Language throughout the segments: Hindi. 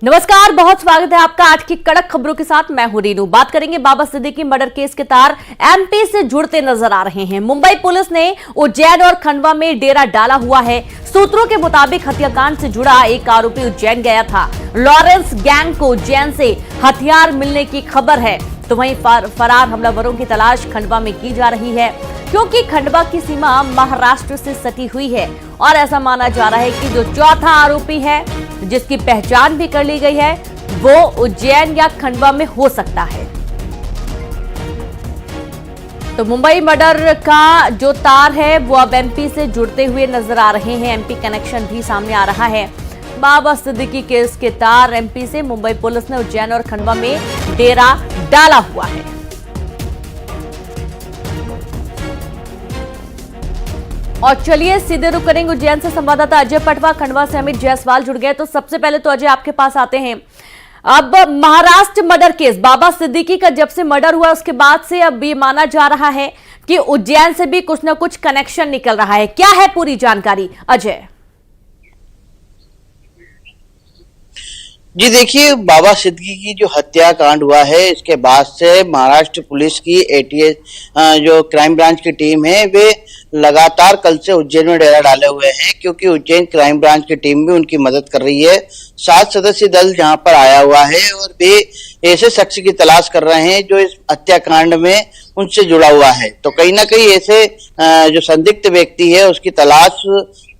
नमस्कार, बहुत स्वागत है आपका आज की कड़क खबरों के साथ। मैं हूं रीनू। बात करेंगे बाबा सिद्दीकी मर्डर केस के तार एमपी से जुड़ते नजर आ रहे हैं। मुंबई पुलिस ने उज्जैन और खंडवा में डेरा डाला हुआ है। सूत्रों के मुताबिक हत्याकांड से जुड़ा एक आरोपी उज्जैन गया था। लॉरेंस गैंग को उज्जैन से हथियार मिलने की खबर है, तो वहीं फरार हमलावरों की तलाश खंडवा में की जा रही है, क्योंकि खंडवा की सीमा महाराष्ट्र से सटी हुई है और ऐसा माना जा रहा है कि जो चौथा आरोपी है, जिसकी पहचान भी कर ली गई है, वो उज्जैन या खंडवा में हो सकता है। तो मुंबई मर्डर का जो तार है वो अब एमपी से जुड़ते हुए नजर आ रहे हैं। एमपी कनेक्शन भी सामने आ रहा है। बाबा सिद्दीकी केस के तार एमपी से मुंबई पुलिस ने उज्जैन और खंडवा में डेरा डाला हुआ है। और चलिए सीधे रुक करेंगे उज्जैन से। संवाददाता अजय पटवा खंडवा से अमित जायसवाल जुड़ गए। तो सबसे पहले तो अजय आपके पास आते हैं। अब महाराष्ट्र मर्डर केस, बाबा सिद्दीकी का जब से मर्डर हुआ उसके बाद से अब ये माना जा रहा है कि उज्जैन से भी कुछ ना कुछ कनेक्शन निकल रहा है। क्या है पूरी जानकारी अजय? जी देखिए, बाबा सिद्दीकी की जो हत्याकांड हुआ है इसके बाद से महाराष्ट्र पुलिस की एटीएस जो क्राइम ब्रांच की टीम है वे लगातार कल से उज्जैन में डेरा डाले हुए हैं, क्योंकि उज्जैन क्राइम ब्रांच की टीम भी उनकी मदद कर रही है। 7 सदस्यीय दल जहां पर आया हुआ है और वे ऐसे शख्स की तलाश कर रहे हैं जो इस हत्याकांड में उनसे जुड़ा हुआ है। तो कहीं ना कहीं ऐसे जो संदिग्ध व्यक्ति है उसकी तलाश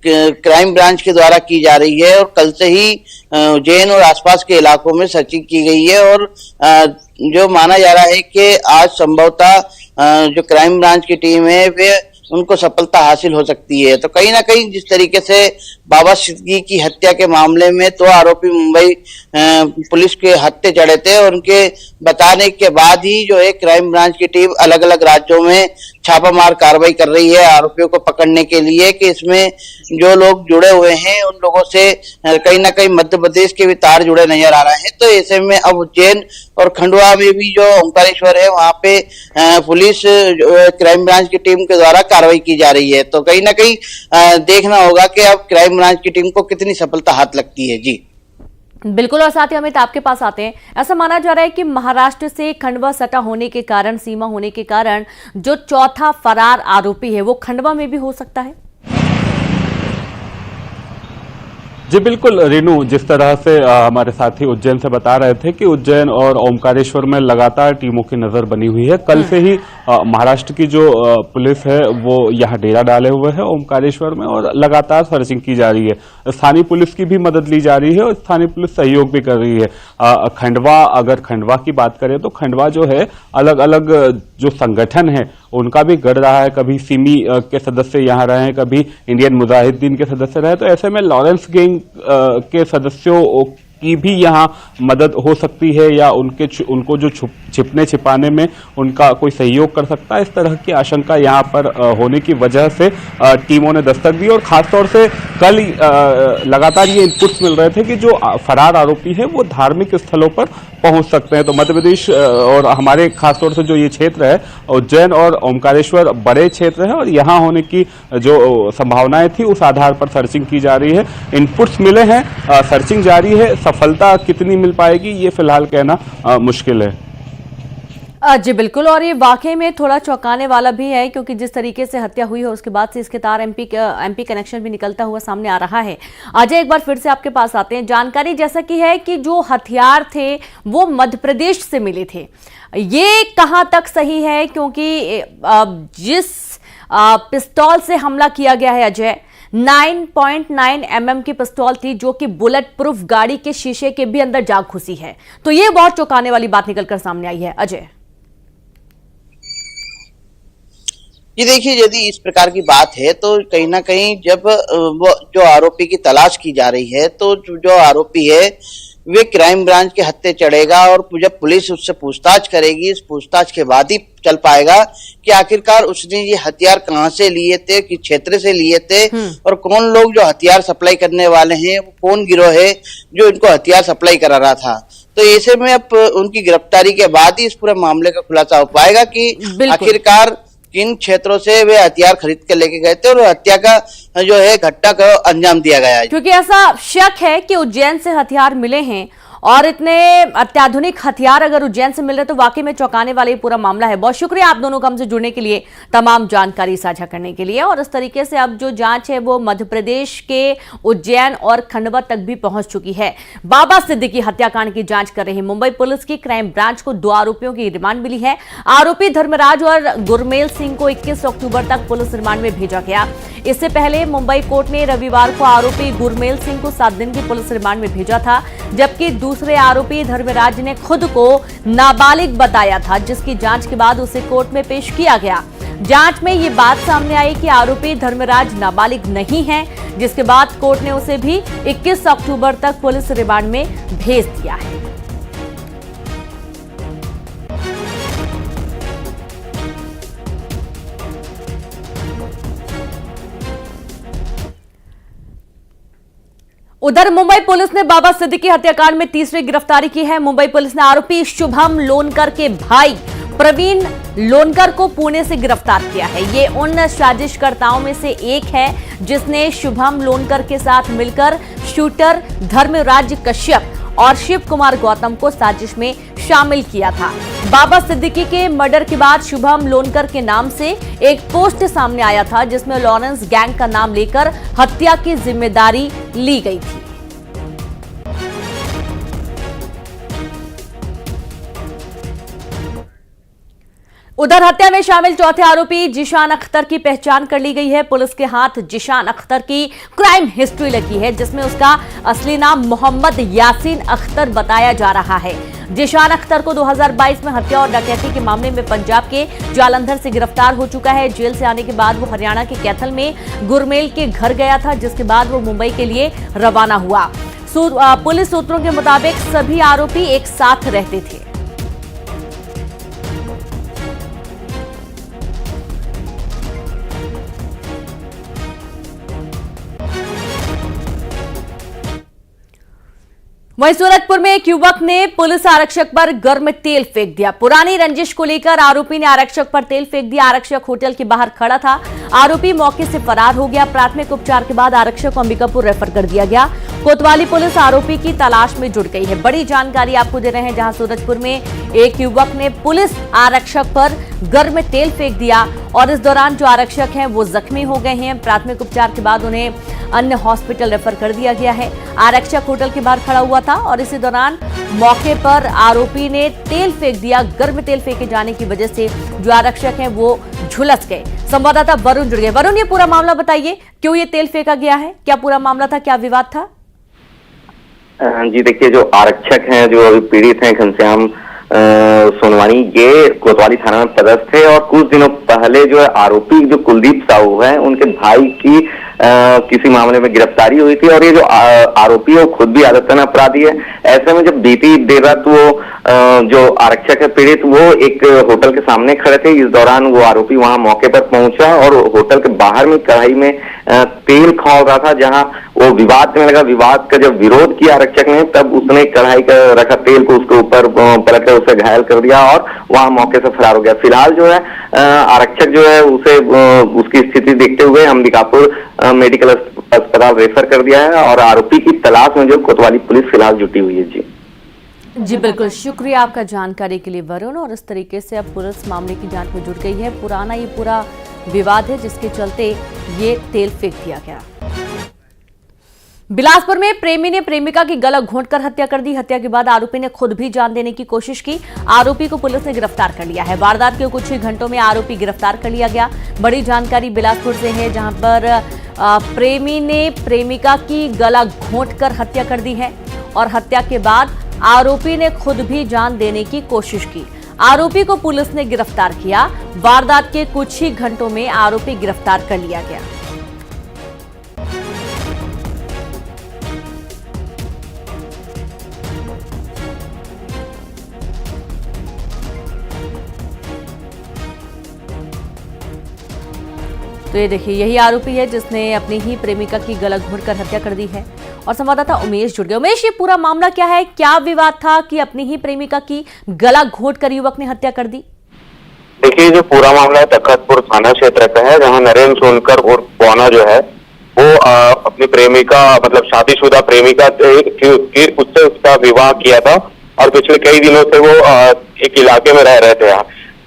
क्राइम ब्रांच के द्वारा की जा रही है और कल से ही उज्जैन और आसपास के इलाकों में सर्चिंग की गई है और जो माना जा रहा है कि आज संभवतः जो क्राइम ब्रांच की टीम है वे उनको सफलता हासिल हो सकती है। तो कहीं ना कहीं जिस तरीके से बाबा सिद्दीकी की हत्या के मामले में 2 आरोपी मुंबई पुलिस के हत्थे चढ़े थे और उनके बताने के बाद ही जो है क्राइम ब्रांच की टीम अलग अलग राज्यों में छापामार कार्रवाई कर रही है आरोपियों को पकड़ने के लिए, कि इसमें जो लोग जुड़े हुए हैं उन लोगों से कहीं ना कहीं मध्य प्रदेश के भी तार जुड़े नजर आ रहे हैं। तो ऐसे में अब उज्जैन और खंडवा में भी जो ओंकारेश्वर है वहां पे पुलिस क्राइम ब्रांच की टीम के द्वारा कार्रवाई की जा रही है। तो कहीं ना कहीं देखना होगा कि अब क्राइम ब्रांच की टीम को कितनी सफलता हाथ लगती है। जी बिल्कुल। और साथ ही अमित आपके पास आते हैं। ऐसा माना जा रहा है कि महाराष्ट्र से खंडवा सटा होने के कारण, सीमा होने के कारण, जो चौथा फरार आरोपी है वो खंडवा में भी हो सकता है। जी बिल्कुल रीनू, जिस तरह से हमारे साथी उज्जैन से बता रहे थे कि उज्जैन और ओमकारेश्वर में लगातार टीमों की नजर बनी हुई है। कल से ही महाराष्ट्र की जो पुलिस है वो यहाँ डेरा डाले हुए है ओमकारेश्वर में और लगातार सर्चिंग की जा रही है। स्थानीय पुलिस की भी मदद ली जा रही है और स्थानीय पुलिस सहयोग भी कर रही है। अगर खंडवा की बात करें तो खंडवा जो है अलग अलग जो संगठन है उनका भी गढ़ रहा है। कभी सिमी के सदस्य यहाँ रहे हैं, कभी इंडियन मुजाहिदीन के सदस्य रहे। तो ऐसे में लॉरेंस गैंग के सदस्यों की भी यहाँ मदद हो सकती है या उनको जो छिपने छिपाने में उनका कोई सहयोग कर सकता है, इस तरह की आशंका यहाँ पर होने की वजह से टीमों ने दस्तक दी। और खासतौर से कल लगातार ये इनपुट्स मिल रहे थे कि जो फरार आरोपी है वो धार्मिक स्थलों पर पहुंच सकते हैं। तो मध्य प्रदेश और हमारे खासतौर से जो ये क्षेत्र है उज्जैन और ओमकारेश्वर बड़े क्षेत्र है और यहाँ होने की जो संभावनाएं थी उस आधार पर सर्चिंग की जा रही है। इनपुट्स मिले हैं, सर्चिंग जारी है। सफलता कितनी मिल पाएगी ये फिलहाल कहना मुश्किल है। जी बिल्कुल। और ये वाकई में थोड़ा चौंकाने वाला भी है, क्योंकि जिस तरीके से हत्या हुई है उसके बाद से इसके तार एमपी कनेक्शन भी निकलता हुआ सामने आ रहा है। अजय, एक बार फिर से आपके पास आते हैं। जानकारी जैसा कि है कि जो हथियार थे वो मध्य प्रदेश से मिले थे, ये कहां तक सही है? क्योंकि जिस पिस्तौल से हमला किया गया है अजय, 9.9 mm की पिस्तौल थी, जो कि बुलेट प्रूफ गाड़ी के शीशे के भी अंदर जा घुसी है। तो ये बहुत चौंकाने वाली बात निकलकर सामने आई है अजय। ये देखिए, यदि इस प्रकार की बात है तो कहीं ना कहीं जब वो जो आरोपी की तलाश की जा रही है तो जो आरोपी है वे क्राइम ब्रांच के हत्थे चढ़ेगा और जब पुलिस उससे पूछताछ करेगी, इस पूछताछ के बाद ही चल पाएगा कि आखिरकार उसने ये हथियार कहाँ से लिए थे, किस क्षेत्र से लिए थे और कौन लोग जो हथियार सप्लाई करने वाले हैं, वो कौन गिरोह है जो इनको हथियार सप्लाई करा रहा था। तो ऐसे में अब उनकी गिरफ्तारी के बाद ही इस पूरे मामले का खुलासा हो पाएगा कि आखिरकार किन क्षेत्रों से वे हथियार खरीद कर लेके गए थे और हत्या का जो है घटना का अंजाम दिया गया है। क्योंकि ऐसा शक है कि उज्जैन से हथियार मिले हैं और इतने अत्याधुनिक हथियार अगर उज्जैन से मिल रहे तो वाकई में चौंकाने वाला ये पूरा मामला है। बहुत शुक्रिया आप दोनों का हमसे जुड़ने के लिए, तमाम जानकारी साझा करने के लिए। और इस तरीके से अब जो जांच है वो मध्य प्रदेश के उज्जैन और खंडवा तक भी पहुंच चुकी है। बाबा सिद्दीकी हत्याकांड की जांच कर रही मुंबई पुलिस की क्राइम ब्रांच को 2 आरोपियों की रिमांड मिली है। आरोपी धर्मराज और गुरमेल सिंह को 21 अक्टूबर तक पुलिस रिमांड में भेजा गया। इससे पहले मुंबई कोर्ट ने रविवार को आरोपी गुरमेल सिंह को 7 दिन की पुलिस रिमांड में भेजा था, जबकि दूसरे आरोपी धर्मराज ने खुद को नाबालिग बताया था, जिसकी जांच के बाद उसे कोर्ट में पेश किया गया। जांच में ये बात सामने आई कि आरोपी धर्मराज नाबालिग नहीं है, जिसके बाद कोर्ट ने उसे भी 21 अक्टूबर तक पुलिस रिमांड में भेज दिया है। उधर मुंबई पुलिस ने बाबा सिद्दीकी हत्याकांड में तीसरी गिरफ्तारी की है। मुंबई पुलिस ने आरोपी शुभम लोनकर के भाई प्रवीण लोनकर को पुणे से गिरफ्तार किया है। ये उन साजिशकर्ताओं में से एक है जिसने शुभम लोनकर के साथ मिलकर शूटर धर्मराज कश्यप और शिव कुमार गौतम को साजिश में शामिल किया था। बाबा सिद्दीकी के मर्डर के बाद शुभम लोनकर के नाम से एक पोस्ट सामने आया था, जिसमें लॉरेंस गैंग का नाम लेकर हत्या की जिम्मेदारी ली गई थी। उधर हत्या में शामिल चौथे आरोपी जिशान अख्तर की पहचान कर ली गई है। पुलिस के हाथ जिशान अख्तर की क्राइम हिस्ट्री लगी है, जिसमें उसका असली नाम मोहम्मद यासीन अख्तर बताया जा रहा है। जिशान अख्तर को 2022 में हत्या और डकैती के मामले में पंजाब के जालंधर से गिरफ्तार हो चुका है। जेल से आने के बाद वो हरियाणा के कैथल में गुरमेल के घर गया था, जिसके बाद वो मुंबई के लिए रवाना हुआ। पुलिस सूत्रों के मुताबिक सभी आरोपी एक साथ रहते थे। वहीं सूरजपुर में एक युवक ने पुलिस आरक्षक पर गर्म तेल फेंक दिया। पुरानी रंजिश को लेकर आरोपी ने आरक्षक पर तेल फेंक दिया। आरक्षक होटल के बाहर खड़ा था। आरोपी मौके से फरार हो गया। प्राथमिक उपचार के बाद आरक्षक को अंबिकापुर रेफर कर दिया गया। कोतवाली पुलिस आरोपी की तलाश में जुट गई है। बड़ी जानकारी आपको दे रहे हैं, जहां सूरजपुर में एक युवक ने पुलिस आरक्षक पर गर्म तेल फेंक दिया और इस दौरान जो आरक्षक हैं वो जख्मी हो गए हैं। प्राथमिक उपचार के बाद उन्हें अन्य हॉस्पिटल रेफर कर दिया गया है। आरक्षक होटल के बाहर खड़ा हुआ था और इसी दौरान मौके पर आरोपी ने तेल फेंक दिया। गर्म तेल फेंके जाने की वजह से जो आरक्षक हैं वो झुलस गए। संवाददाता वरुण जुड़ गए। वरुण, ये पूरा मामला बताइए, क्यों ये तेल फेंका गया है, क्या पूरा मामला था, क्या विवाद था? जी देखिए, जो आरक्षक हैं, जो अभी पीड़ित हैं घनश्याम सोनवानी, ये कोतवाली थाना में पदस्थ थे और कुछ दिनों पहले जो है आरोपी जो कुलदीप साहू है, उनके भाई की किसी मामले में गिरफ्तारी हुई थी और ये जो आरोपी है वो खुद भी आदतन अपराधी है। ऐसे में जब बीती देर रात वो जो आरक्षक है पीड़ित, वो एक होटल के सामने खड़े थे। इस दौरान वो आरोपी वहां मौके पर पहुंचा और होटल के बाहर में कढ़ाई में तेल खौल रहा था, जहां वो विवाद में लगा। विवाद का जब विरोध किया आरक्षक ने, तब उसने कढ़ाई का रखा तेल को उसके ऊपर पलट कर उसे घायल कर दिया और वहां मौके से फरार हो गया। फिलहाल जो है आरक्षक जो है उसे उसकी स्थिति देखते हुए अंबिकापुर मेडिकल अस्पताल रेफर कर दिया है और आरोपी की तलाश में जो कोतवाली पुलिस फिलहाल जुटी हुई है। जी बिल्कुल, शुक्रिया आपका जानकारी के लिए वरुण। और इस तरीके से अब पुलिस मामले की जांच में जुट गई है। पुराना ये पूरा विवाद है जिसके चलते ये तेल फेंक दिया गया। बिलासपुर में प्रेमी ने प्रेमिका की गला घोंटकर हत्या कर दी। हत्या के बाद आरोपी ने खुद भी जान देने की कोशिश की। आरोपी को पुलिस ने गिरफ्तार कर लिया है। वारदात के कुछ ही घंटों में आरोपी गिरफ्तार कर लिया गया। बड़ी जानकारी बिलासपुर से है, जहां पर प्रेमी ने प्रेमिका की गला घोंटकर हत्या कर दी है और हत्या के बाद आरोपी ने खुद भी जान देने की कोशिश की। आरोपी को पुलिस ने गिरफ्तार किया। वारदात के कुछ ही घंटों में आरोपी गिरफ्तार कर लिया गया। तो ये देखिए, यही आरोपी है जिसने अपनी ही प्रेमिका की गला घोंटकर हत्या कर दी है। और संवाददाता उमेश जुड़ गए। उमेश, ये पूरा मामला क्या है, क्या विवाद था कि अपनी ही प्रेमिका की गला घोंटकर युवक ने हत्या कर दी? देखिए, जो पूरा मामला है तखतपुर थाना क्षेत्र का है, जहां नरेंद्र सोनकर और पौना जो है वो अपनी प्रेमिका मतलब शादीशुदा प्रेमिका थी उससे उसका विवाह किया था और पिछले कई दिनों से वो एक इलाके में रह रहे थे।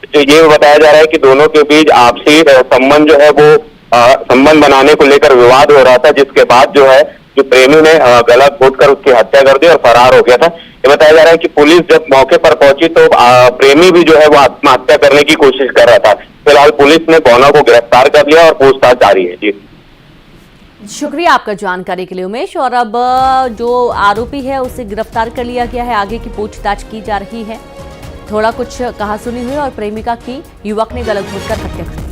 तो ये बताया जा रहा है कि दोनों के बीच आपसी संबंध जो है वो संबंध बनाने को लेकर विवाद हो रहा था, जिसके बाद जो है जो प्रेमी ने गला घोंटकर उसकी हत्या कर दी और फरार हो गया था। ये बताया जा रहा है कि पुलिस जब मौके पर पहुंची तो प्रेमी भी जो है वो आत्महत्या करने की कोशिश कर रहा था। फिलहाल पुलिस ने दोनों को गिरफ्तार कर लिया और पूछताछ जारी है। जी शुक्रिया आपका जानकारी के लिए उमेश। और अब जो आरोपी है उसे गिरफ्तार कर लिया गया है, आगे की पूछताछ की जा रही है। थोड़ा कुछ कहा सुनी हुई और प्रेमिका की युवक ने गला घोंटकर हत्या कर दी।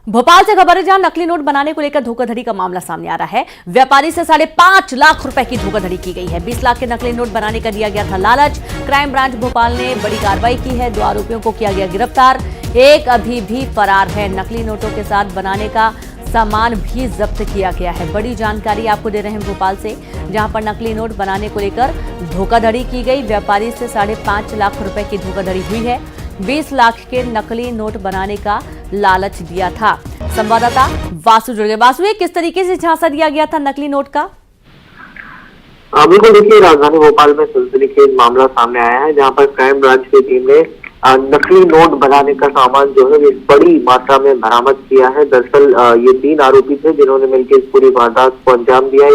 भोपाल से खबर है जहां नकली नोट बनाने को लेकर धोखाधड़ी का मामला सामने आ रहा है। व्यापारी से 5.5 लाख रुपए की धोखाधड़ी की गई है। 20 लाख के नकली नोट बनाने का दिया गया था लालच। क्राइम ब्रांच भोपाल ने बड़ी कार्रवाई की है। 2 आरोपियों को किया गया गिरफ्तार, एक अभी भी फरार है। नकली नोटों के साथ बनाने का सामान भी जब्त किया गया है। बड़ी जानकारी आपको दे रहे हैं भोपाल से, जहां पर नकली नोट बनाने को लेकर धोखाधड़ी की गई। व्यापारी से 5.5 लाख रुपए की धोखाधड़ी हुई है। 20 लाख के नकली नोट बनाने का लालच दिया था। संवाददाता वासु जुड़ गए। वासु, किस तरीके से झांसा दिया गया था नकली नोट का? बिल्कुल, देखिए राजधानी भोपाल में सनसनीखेज मामला सामने आया है, जहां पर क्राइम ब्रांच की टीम ने नकली नोट बनाने का सामान जो है बड़ी मात्रा में बरामद किया है। दरअसल ये 3 आरोपी थे जिन्होंने मिलकर इस पूरी वारदात को अंजाम दिया।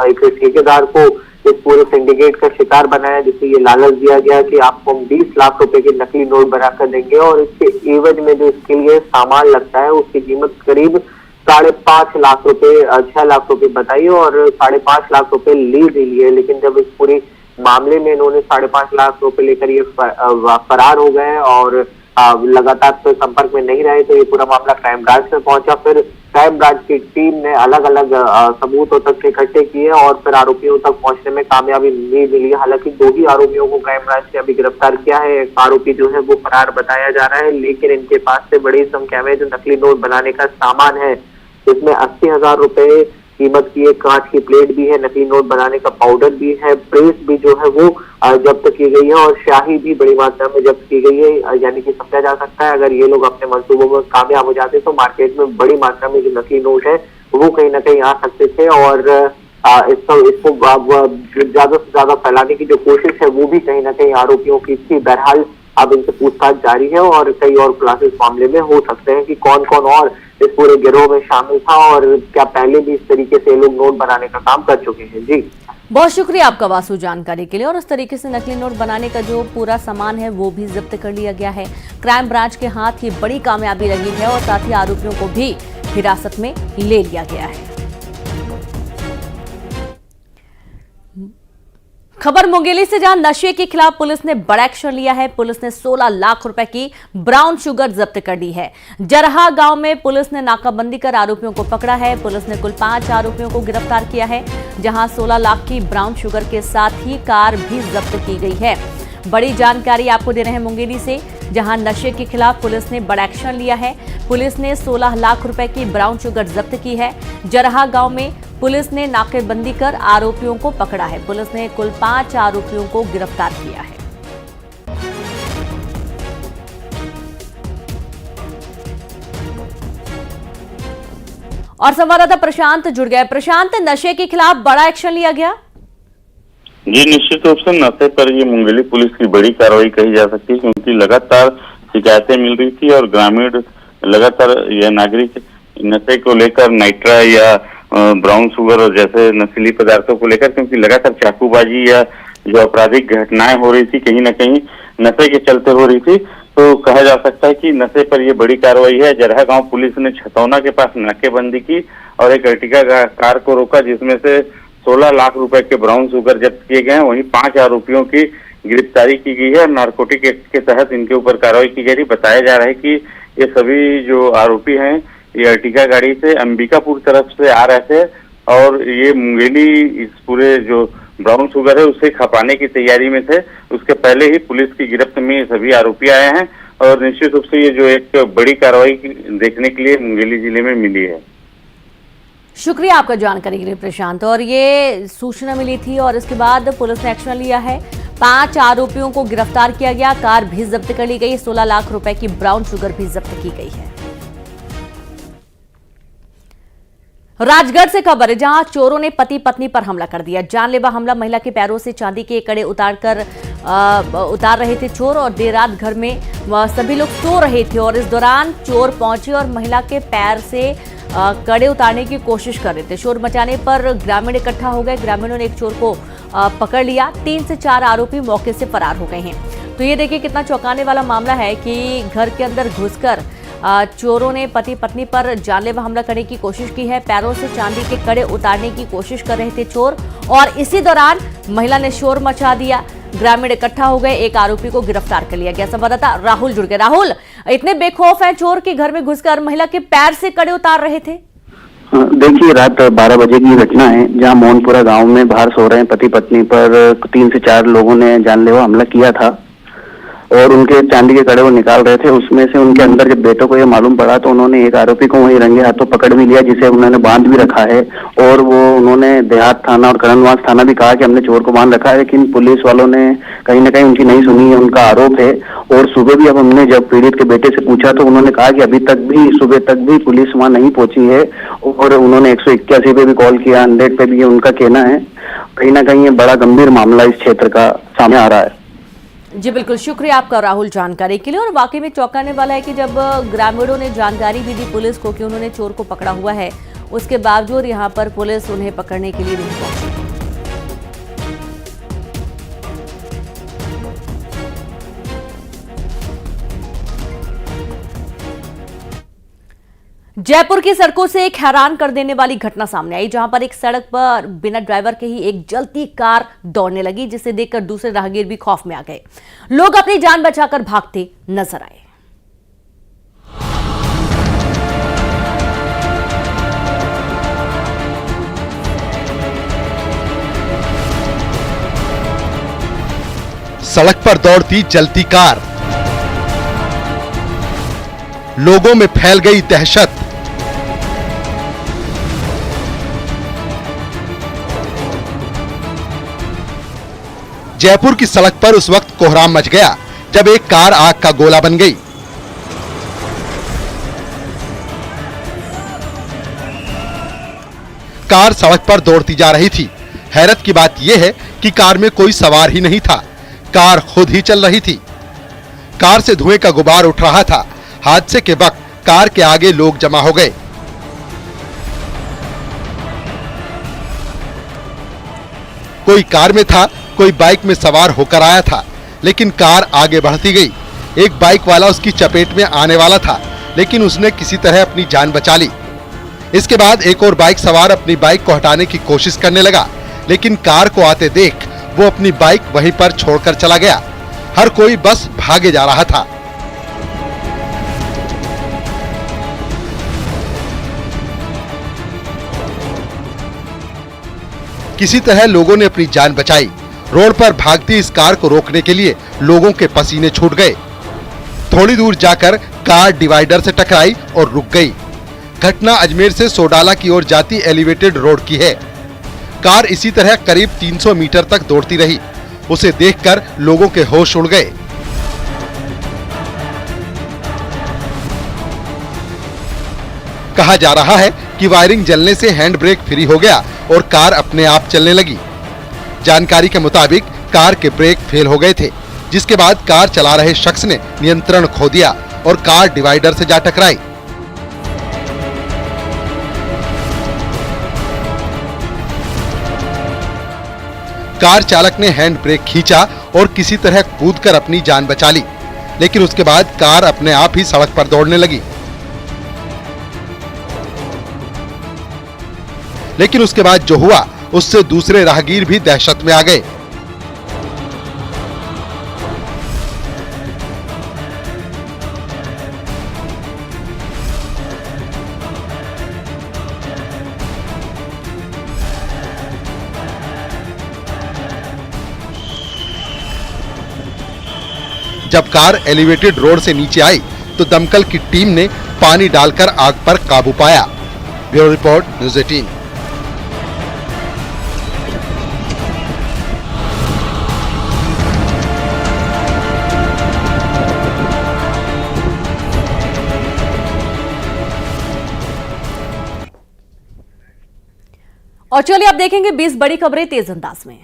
एक ठेकेदार को इस पूरे सिंडिकेट का शिकार बनाया, जिसे ये लालच दिया गया कि आपको हम 20 लाख रुपए के नकली नोट बनाकर देंगे और इसके एवज में जो इसके लिए सामान लगता है उसकी कीमत करीब 5.5 लाख रुपए 6 लाख रुपए बताई और 5.5 लाख रुपए लीज लिए। लेकिन जब इस पूरी मामले में इन्होंने 5.5 लाख रुपए लेकर ये फरार हो गए और लगातार तो संपर्क में नहीं रहे, तो ये पूरा मामला क्राइम ब्रांच में पहुंचा। फिर क्राइम ब्रांच की टीम ने अलग अलग सबूत तक इकट्ठे किए और फिर आरोपियों तक पहुंचने में कामयाबी नहीं मिली। हालांकि 2 ही आरोपियों को क्राइम ब्रांच ने अभी गिरफ्तार किया है। एक आरोपी जो है वो फरार बताया जा रहा है, लेकिन इनके पास से बड़ी संख्या में जो नकली नोट बनाने का सामान है, इसमें 80,000 रुपए कीमत की एक कांच की प्लेट भी है, नकली नोट बनाने का पाउडर भी है, प्रेस भी जो है वो जब्त की गई है और स्याही भी बड़ी मात्रा में जब्त की गई है। यानी कि समझा जा सकता है अगर ये लोग अपने मंसूबों में कामयाब हो जाते तो मार्केट में बड़ी मात्रा में जो नकली नोट है वो कहीं ना कहीं आ सकते थे और इसको ज्यादा से ज्यादा फैलाने की जो कोशिश है वो भी कहीं ना कहीं आरोपियों की थी। बहरहाल अब इनसे पूछताछ जारी है और कई और खुलासे इस मामले में हो सकते हैं कि कौन कौन और इस पूरे गिरोह में शामिल था और क्या पहले भी इस तरीके से लोग नोट बनाने का काम कर चुके हैं। जी बहुत शुक्रिया आपका वासु जानकारी के लिए। और इस तरीके से नकली नोट बनाने का जो पूरा सामान है वो भी जब्त कर लिया गया है। क्राइम ब्रांच के हाथ ये बड़ी कामयाबी लगी है और साथ ही आरोपियों को भी हिरासत में ले लिया गया है। खबर मुंगेली से, जहां नशे के खिलाफ पुलिस ने बड़ा एक्शन लिया है। पुलिस ने 16 लाख रुपए की ब्राउन शुगर जब्त कर ली है। जरहा गांव में पुलिस ने नाकाबंदी कर आरोपियों को पकड़ा है। पुलिस ने कुल 5 आरोपियों को गिरफ्तार किया है, जहां 16 लाख की ब्राउन शुगर के साथ ही कार भी जब्त की गई है। बड़ी जानकारी आपको दे रहे हैं मुंगेली से, जहां नशे के खिलाफ पुलिस ने बड़ा एक्शन लिया है। पुलिस ने 16 लाख रुपए की ब्राउन शुगर जब्त की है। जरहा गांव में पुलिस ने नाकेबंदी कर आरोपियों को पकड़ा है। पुलिस ने कुल 5 आरोपियों को गिरफ्तार किया है। और संवाददाता प्रशांत जुड़ गए। प्रशांत, नशे के खिलाफ बड़ा एक्शन लिया गया? जी निश्चित रूप से नशे पर ये मुंगेली पुलिस की बड़ी कार्रवाई कही जा सकती है, क्योंकि लगातार शिकायतें मिल रही थी और ग्रामीण लगातार यह नागरिक नशे को लेकर नाइट्रा या ब्राउन शुगर और जैसे नशीली पदार्थों को लेकर, क्योंकि लगातार चाकूबाजी या जो आपराधिक घटनाएं हो रही थी कहीं ना कहीं नशे के चलते हो रही थी, तो कहा जा सकता है कि नशे पर यह बड़ी कार्रवाई है। जरहा गांव पुलिस ने छतौना के पास नाकेबंदी की और एक अर्टिगा कार को रोका, जिसमें से 16 लाख रुपए के ब्राउन शुगर जब्त किए गए हैं। वहीं 5 आरोपियों की गिरफ्तारी की गई है। नारकोटिक एक्ट के तहत इनके ऊपर कार्रवाई की गई। बताया जा रहा है कि ये सभी जो आरोपी हैं ये अर्टिगा गाड़ी से अंबिकापुर तरफ से आ रहे थे और ये मुंगेली इस पूरे जो ब्राउन शुगर है उसे खपाने की तैयारी में थे। उसके पहले ही पुलिस की गिरफ्त में सभी आरोपी आए हैं और निश्चित रूप से ये जो एक बड़ी कार्रवाई देखने के लिए मुंगेली जिले में मिली है। शुक्रिया आपका जानकारी के लिए प्रशांत। और ये सूचना मिली थी और इसके बाद पुलिस ने एक्शन लिया है। 5 आरोपियों को गिरफ्तार किया गया, कार भी जब्त कर ली गई, 16 लाख रुपए की ब्राउन शुगर भी जब्त की गई है। राजगढ़ से खबर है, जहां चोरों ने पति पत्नी पर हमला कर दिया। जानलेवा हमला, महिला के पैरों से चांदी के कड़े उतार रहे थे चोर, और देर रात घर में सभी लोग सो रहे थे और इस दौरान चोर पहुंचे और महिला के पैर से कड़े उतारने की कोशिश कर रहे थे। शोर मचाने पर ग्रामीण इकट्ठा हो गए। ग्रामीणों ने एक चोर को पकड़ लिया। 3 से 4 आरोपी मौके से फरार हो गए हैं। तो ये देखिए कितना चौंकाने वाला मामला है कि घर के अंदर घुसकर चोरों ने पति पत्नी पर जानलेवा हमला करने की कोशिश की है। पैरों से चांदी के कड़े उतारने की कोशिश कर रहे थे चोर, और इसी दौरान महिला ने शोर मचा दिया। ग्रामीण इकट्ठा हो गए, एक आरोपी को गिरफ्तार कर लिया गया। संवाददाता राहुल जुड़ गए। राहुल, इतने बेखौफ हैं चोर कि घर में घुसकर महिला के पैर से कड़े उतार रहे थे? देखिए, रात 12 बजे की घटना है, जहां मोहनपुरा गांव में बाहर सो रहे हैं पति पत्नी पर 3 से 4 लोगों ने जानलेवा हमला किया था और उनके चांदी के कड़े वो निकाल रहे थे। उसमें से उनके अंदर जब बेटों को ये मालूम पड़ा तो उन्होंने एक आरोपी को वहीं रंगे हाथों पकड़ भी लिया, जिसे उन्होंने बांध भी रखा है। और वो उन्होंने देहात थाना और करणवास थाना भी कहा कि हमने चोर को बांध रखा है, लेकिन पुलिस वालों ने कहीं ना कहीं उनकी नहीं सुनी है, उनका आरोप है। और सुबह भी अब हमने जब पीड़ित के बेटे से पूछा तो उन्होंने कहा कि अभी तक भी सुबह तक भी पुलिस वहां नहीं पहुंची है, और उन्होंने 181 पे भी कॉल किया, 100 पे भी, उनका कहना है। कहीं ना कहीं ये बड़ा गंभीर मामला इस क्षेत्र का सामने आ रहा है। जी बिल्कुल, शुक्रिया आपका राहुल जानकारी के लिए। और वाकई में चौंकाने वाला है कि जब ग्रामीणों ने जानकारी भी दी पुलिस को कि उन्होंने चोर को पकड़ा हुआ है, उसके बावजूद यहां पर पुलिस उन्हें पकड़ने के लिए नहीं पहुंची। जयपुर की सड़कों से एक हैरान कर देने वाली घटना सामने आई, जहां पर एक सड़क पर बिना ड्राइवर के ही एक जलती कार दौड़ने लगी, जिसे देखकर दूसरे राहगीर भी खौफ में आ गए। लोग अपनी जान बचाकर भागते नजर आए। सड़क पर दौड़ती जलती कार, लोगों में फैल गई दहशत। जयपुर की सड़क पर उस वक्त कोहराम मच गया जब एक कार आग का गोला बन गई। कार सड़क पर दौड़ती जा रही थी। हैरत की बात यह है कि कार में कोई सवार ही नहीं था, कार खुद ही चल रही थी। कार से धुएं का गुबार उठ रहा था। हादसे के वक्त कार के आगे लोग जमा हो गए। कोई कार में था, कोई बाइक में सवार होकर आया था, लेकिन कार आगे बढ़ती गई। एक बाइक वाला उसकी चपेट में आने वाला था, लेकिन उसने किसी तरह अपनी जान बचा ली। इसके बाद एक और बाइक सवार अपनी बाइक को हटाने की कोशिश करने लगा, लेकिन कार को आते देख वो अपनी बाइक वहीं पर छोड़कर चला गया। हर कोई बस भागे जा रहा था। किसी तरह लोगों ने अपनी जान बचाई। रोड पर भागती इस कार को रोकने के लिए लोगों के पसीने छूट गए। थोड़ी दूर जाकर कार डिवाइडर से टकराई और रुक गई। घटना अजमेर से सोडाला की ओर जाती एलिवेटेड रोड की है। कार इसी तरह करीब 300 मीटर तक दौड़ती रही। उसे देखकर लोगों के होश उड़ गए। कहा जा रहा है कि वायरिंग जलने से हैंड ब्रेक फ्री हो गया और कार अपने आप चलने लगी। जानकारी के मुताबिक कार के ब्रेक फेल हो गए थे, जिसके बाद कार चला रहे शख्स ने नियंत्रण खो दिया और कार डिवाइडर से जा टकराई। कार चालक ने हैंड ब्रेक खींचा और किसी तरह कूदकर अपनी जान बचा ली, लेकिन उसके बाद कार अपने आप ही सड़क पर दौड़ने लगी। लेकिन उसके बाद जो हुआ उससे दूसरे राहगीर भी दहशत में आ गए। जब कार एलिवेटेड रोड से नीचे आई तो दमकल की टीम ने पानी डालकर आग पर काबू पाया। Bureau report, news 18। और चलिए अब देखेंगे 20 बड़ी खबरें तेज अंदाज में।